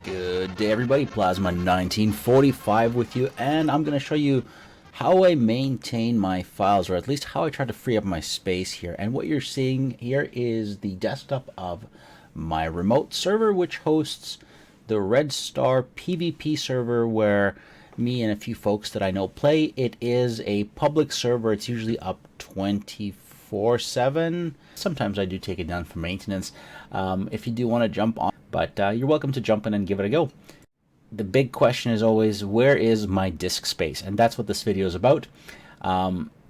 Good day everybody, Plasma 1945 with you, and I'm going to show you how I maintain my files, or at least how I try to free up my space here. And what you're seeing here is the desktop of my remote server, which hosts the Red Star PvP server where me and a few folks that I know play. It is a public server. It's usually up 24/7. Sometimes I do take it down for maintenance if you do want to jump on, but you're welcome to jump in and give it a go. The big question is always, where is my disk space? And that's what this video is about.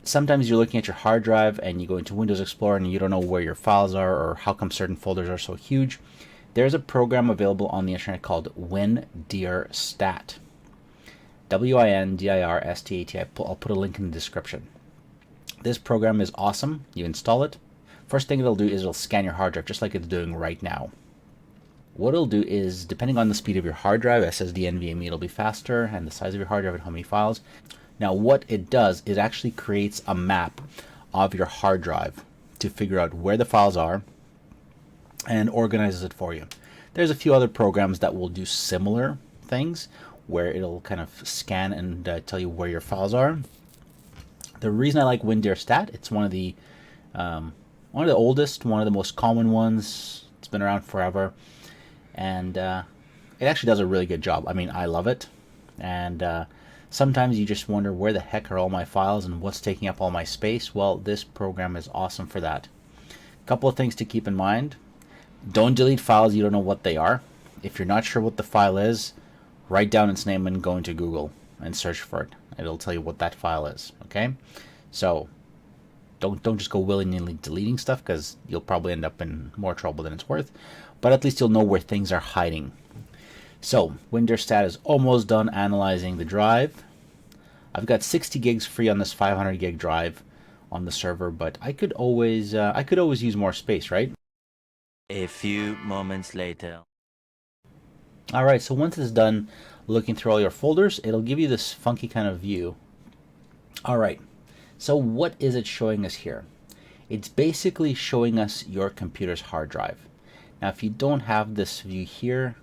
Sometimes you're looking at your hard drive and you go into Windows Explorer and you don't know where your files are or how come certain folders are so huge. There's a program available on the internet called Windirstat. Windirstat. I'll put a link in the description. This program is awesome. You install it. First thing it'll do is it'll scan your hard drive just like it's doing right now. What it'll do is, depending on the speed of your hard drive, SSD, NVMe, it'll be faster, and the size of your hard drive and how many files. Now what it does is actually creates a map of your hard drive to figure out where the files are and organizes it for you. There's a few other programs that will do similar things where it'll kind of scan and tell you where your files are. The reason I like Windirstat, it's one of the oldest, one of the most common ones. It's been around forever, and it actually does a really good job. I mean, I love it, and sometimes you just wonder where the heck are all my files and what's taking up all my space. Well, this program is awesome for that. A couple of things to keep in mind. Don't delete files you don't know what they are. If you're not sure what the file is, write down its name and go into Google and search for it. It'll tell you what that file is. Okay, so don't just go willy-nilly deleting stuff, because you'll probably end up in more trouble than it's worth. But at least you'll know where things are hiding. So Windirstat is almost done analyzing the drive. I've got 60 gigs free on this 500 gig drive on the server, but I could always use more space, right? A few moments later. All right, so once it's done looking through all your folders, it'll give you this funky kind of view. All right, so what is it showing us here? It's basically showing us your computer's hard drive. Now, if you don't have this view here,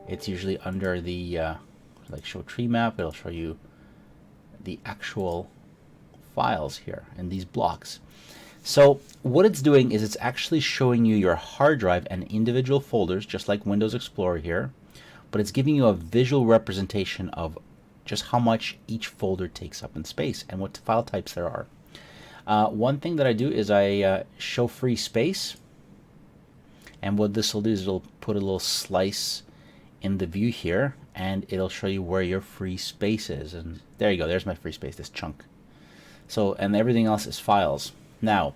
it's usually under the like show tree map. It'll show you the actual files here in these blocks. So what it's doing is it's actually showing you your hard drive and individual folders, just like Windows Explorer here, but it's giving you a visual representation of just how much each folder takes up in space and what file types there are. One thing that I do is I show free space, and what this will do is it'll put a little slice in the view here, and it'll show you where your free space is. And there you go, there's my free space, this chunk. So, and everything else is files. Now,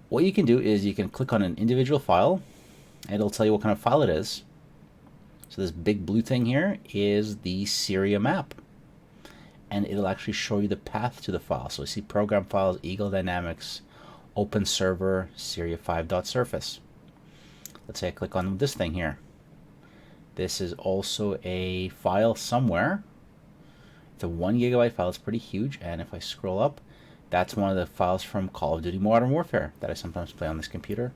what you can do is you can click on an individual file, and it'll tell you what kind of file it is. So this big blue thing here is the Syria map, and it'll actually show you the path to the file. So you see program files, Eagle Dynamics, Open Server, Syria5.surface. Let's say I click on this thing here. This is also a file somewhere. It's a 1 gigabyte file. It's pretty huge, and if I scroll up, that's one of the files from Call of Duty Modern Warfare that I sometimes play on this computer.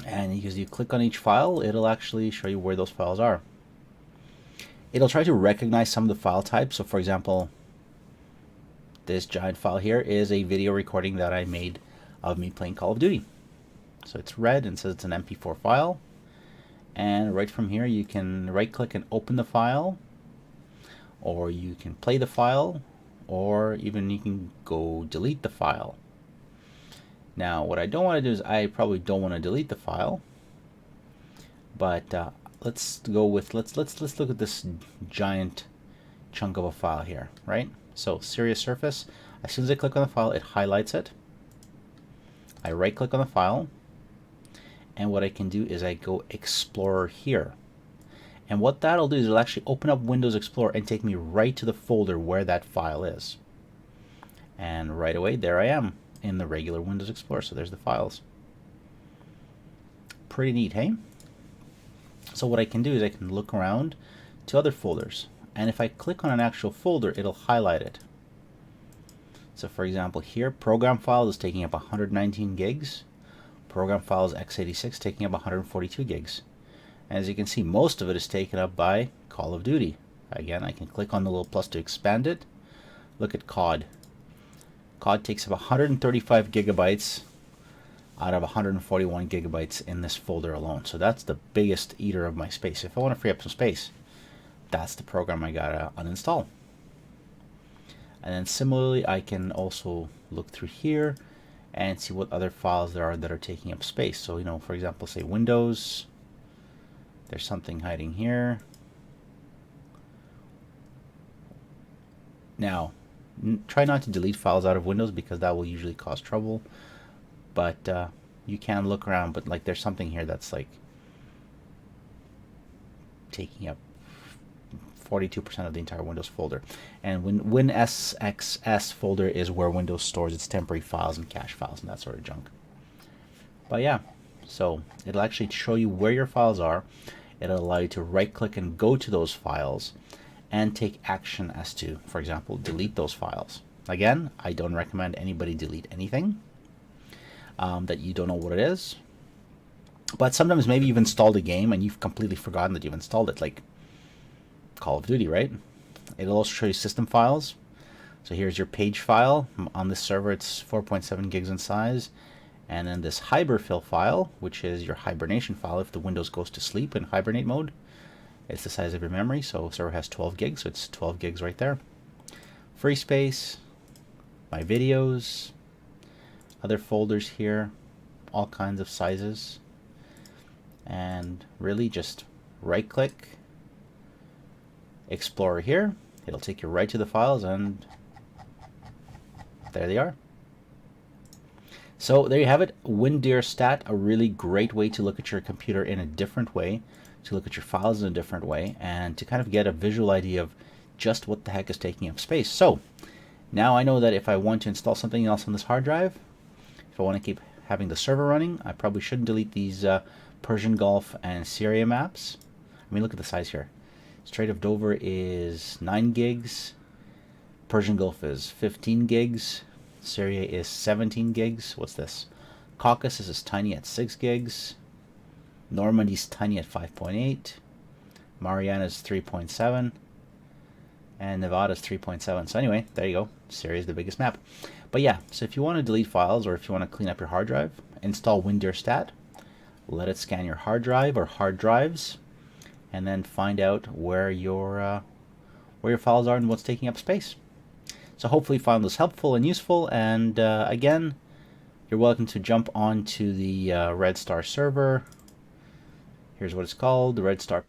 And as you click on each file, it'll actually show you where those files are. It'll try to recognize some of the file types. So for example, this giant file here is a video recording that I made of me playing Call of Duty. So it's red and says it's an MP4 file. And right from here, you can right click and open the file, or you can play the file, or even you can go delete the file. Now, what I don't want to do is I probably don't want to delete the file, but let's go with let's look at this giant chunk of a file here, right? So Syria surface. As soon as I click on the file, it highlights it. I right click on the file, and what I can do is I go Explorer here. And what that'll do is it'll actually open up Windows Explorer and take me right to the folder where that file is. And right away, there I am in the regular Windows Explorer. So there's the files. Pretty neat, hey? So what I can do is I can look around to other folders. And if I click on an actual folder, it'll highlight it. So for example, here, program files is taking up 119 gigs. Program files x86 taking up 142 gigs. As you can see, most of it is taken up by Call of Duty. Again, I can click on the little plus to expand it. Look at COD. COD takes up 135 gigabytes out of 141 gigabytes in this folder alone. So that's the biggest eater of my space. If I want to free up some space, that's the program I gotta uninstall. And then similarly, I can also look through here and see what other files there are that are taking up space. So, you know, for example, say Windows. There's something hiding here. Now, try not to delete files out of Windows because that will usually cause trouble. But you can look around, but like there's something here that's like taking up 42% of the entire Windows folder. And WinSXS folder is where Windows stores its temporary files and cache files and that sort of junk. But yeah, so it'll actually show you where your files are. It'll allow you to right click and go to those files and take action as to, for example, delete those files. Again, I don't recommend anybody delete anything that you don't know what it is. But sometimes maybe you've installed a game and you've completely forgotten that you've installed it, like Call of Duty, right? It'll also show you system files. So here's your page file. On this server, it's 4.7 gigs in size. And then this Hyberfill file, which is your hibernation file if the Windows goes to sleep in hibernate mode. It's the size of your memory, so server has 12 gigs, so it's 12 gigs right there. Free space, my videos, other folders here, all kinds of sizes. And really just right click, Explorer here. It'll take you right to the files and there they are. So there you have it, Windirstat, a really great way to look at your computer in a different way, to look at your files in a different way, and to kind of get a visual idea of just what the heck is taking up space. So now I know that if I want to install something else on this hard drive, if I want to keep having the server running, I probably shouldn't delete these Persian Gulf and Syria maps. I mean, look at the size here. Strait of Dover is 9 gigs. Persian Gulf is 15 gigs. Syria is 17 gigs. What's this? Caucasus is tiny at 6 gigs. Normandy's tiny at 5.8. Mariana's 3.7. And Nevada's 3.7. So anyway, there you go. Syria is the biggest map. But yeah, so if you want to delete files or if you want to clean up your hard drive, install Windirstat. Let it scan your hard drive or hard drives, and then find out where your files are and what's taking up space. So hopefully you found this helpful and useful, and again, you're welcome to jump onto the Red Star server. Here's what it's called, the Red Star